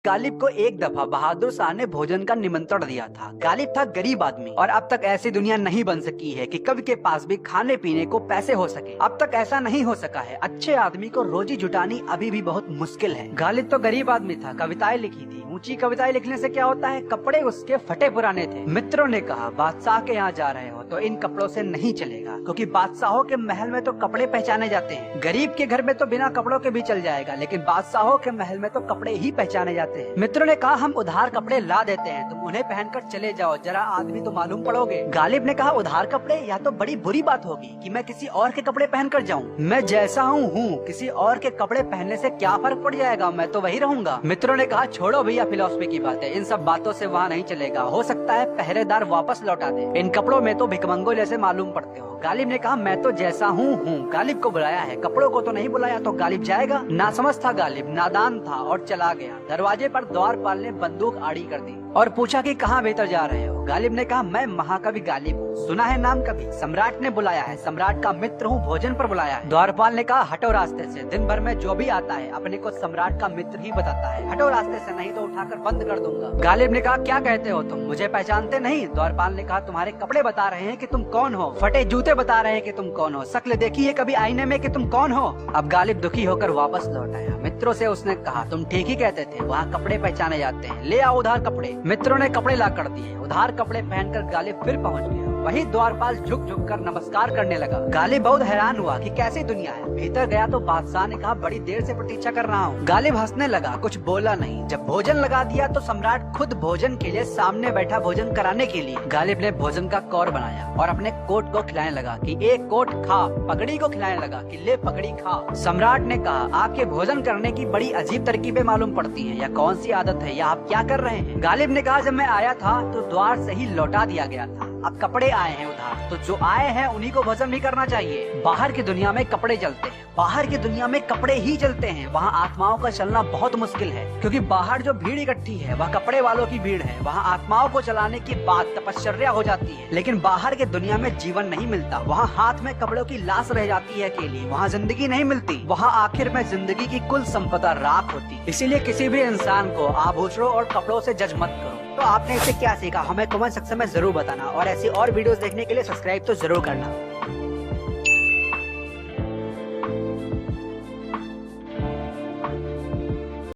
गालिब को एक दफा बहादुर शाह ने भोजन का निमंत्रण दिया था। गालिब था गरीब आदमी और अब तक ऐसी दुनिया नहीं बन सकी है कि कवि के पास भी खाने पीने को पैसे हो सके। अब तक ऐसा नहीं हो सका है। अच्छे आदमी को रोजी जुटानी अभी भी बहुत मुश्किल है। गालिब तो गरीब आदमी था, कविताएं लिखी थी। ऊंची कविताएं लिखने से क्या होता है, कपड़े उसके फटे पुराने थे। मित्रों ने कहा, बादशाह के यहाँ जा रहे हो तो इन कपड़ों से नहीं चलेगा, क्योंकि बादशाहों के महल में तो कपड़े पहचाने जाते हैं। गरीब के घर में तो बिना कपड़ों के भी चल जाएगा, लेकिन बादशाहों के महल में तो कपड़े ही पहचाने जाते हैं। मित्रों ने कहा, हम उधार कपड़े ला देते हैं, तुम उन्हें पहनकर चले जाओ, जरा आदमी तो मालूम पड़ोगे। गालिब ने कहा, उधार कपड़े, या तो बड़ी बुरी बात होगी कि मैं किसी और के कपड़े पहनकर जाऊं। मैं जैसा हूँ, किसी और के कपड़े पहनने से क्या फर्क पड़ जाएगा, मैं तो वही रहूंगा। मित्रों ने कहा, छोड़ो भैया फिलॉसफी की बातें, इन सब बातों से वहाँ नहीं चलेगा। हो सकता है पहरेदार वापस लौटा दे, इन कपड़ों में तो भिकमंगों जैसे मालूम पड़ते हो। गालिब ने कहा, मैं तो जैसा हूँ। गालिब को बुलाया है, कपड़ों को तो नहीं बुलाया, तो गालिब जाएगा? नासमझ था गालिब, नादान था और चला गया। दरवाजे पर द्वारपाल ने बंदूक आड़ी कर दी और पूछा कि कहाँ भीतर जा रहे हो। गालिब ने कहा, मैं महाकवि गालिब हूँ, सुना है नाम कभी? सम्राट ने बुलाया है, सम्राट का मित्र हूँ, भोजन पर बुलाया है। द्वारपाल ने कहा, हटो रास्ते से, दिन भर में जो भी आता है अपने को सम्राट का मित्र ही बताता है, हटो रास्ते से, नहीं तो उठाकर बंद कर दूंगा। गालिब ने कहा, क्या कहते हो तुम, मुझे पहचानते नहीं? द्वारपाल ने कहा, तुम्हारे कपड़े बता रहे हैं कि तुम कौन हो, फटे जूते बता रहे हैं कि तुम कौन हो, शक्ल देखी है कभी आईने में कि तुम कौन हो? अब गालिब दुखी होकर वापस लौट आया। मित्रों से उसने कहा, तुम ठीक ही कहते थे, वहाँ कपड़े पहचाने जाते हैं, ले आओ उधार कपड़े। मित्रों ने कपड़े ला कर दिए। उधार कपड़े पहनकर गालिब फिर पहुंच गया। वही द्वारपाल झुक झुक कर नमस्कार करने लगा। गालिब बहुत हैरान हुआ कि कैसी दुनिया है। भीतर गया तो बादशाह ने कहा, बड़ी देर से प्रतीक्षा कर रहा हूँ। गालिब हंसने लगा, कुछ बोला नहीं। जब भोजन लगा दिया तो सम्राट खुद भोजन के लिए सामने बैठा भोजन कराने के लिए। गालिब ने भोजन का कौर बनाया और अपने कोट को खिलाने लगा कि एक कोट खा। पगड़ी को खिलाने लगा कि ले पगड़ी खा। सम्राट ने कहा, आपके भोजन करने की बड़ी अजीब तरकीबें मालूम पड़ती हैं, या कौन सी आदत है, या आप क्या कर रहे हैं? गालिब ने कहा, जब मैं आया था तो द्वार से ही लौटा दिया गया था, अब कपड़े आए हैं उधार, तो जो आए हैं उन्हीं को भोजन भी करना चाहिए। बाहर की दुनिया में कपड़े चलते हैं, बाहर की दुनिया में कपड़े ही चलते हैं। वहाँ आत्माओं का चलना बहुत मुश्किल है, क्योंकि बाहर जो भीड़ इकट्ठी है वह कपड़े वालों की भीड़ है। वहाँ आत्माओं को चलाने की बात तपश्चर्या हो जाती है, लेकिन बाहर की दुनिया में जीवन नहीं मिलता। वहाँ हाथ में कपड़ों की लाश रह जाती है अकेली, वहाँ जिंदगी नहीं मिलती। वहाँ आखिर में जिंदगी की कुल संपदा राख होती। इसीलिए किसी भी इंसान को आभूषणों और कपड़ों से जज मत करो। तो आपने इससे क्या सीखा, हमें कमेंट सेक्शन में जरूर बताना, और ऐसी और वीडियोस देखने के लिए सब्सक्राइब तो जरूर करना।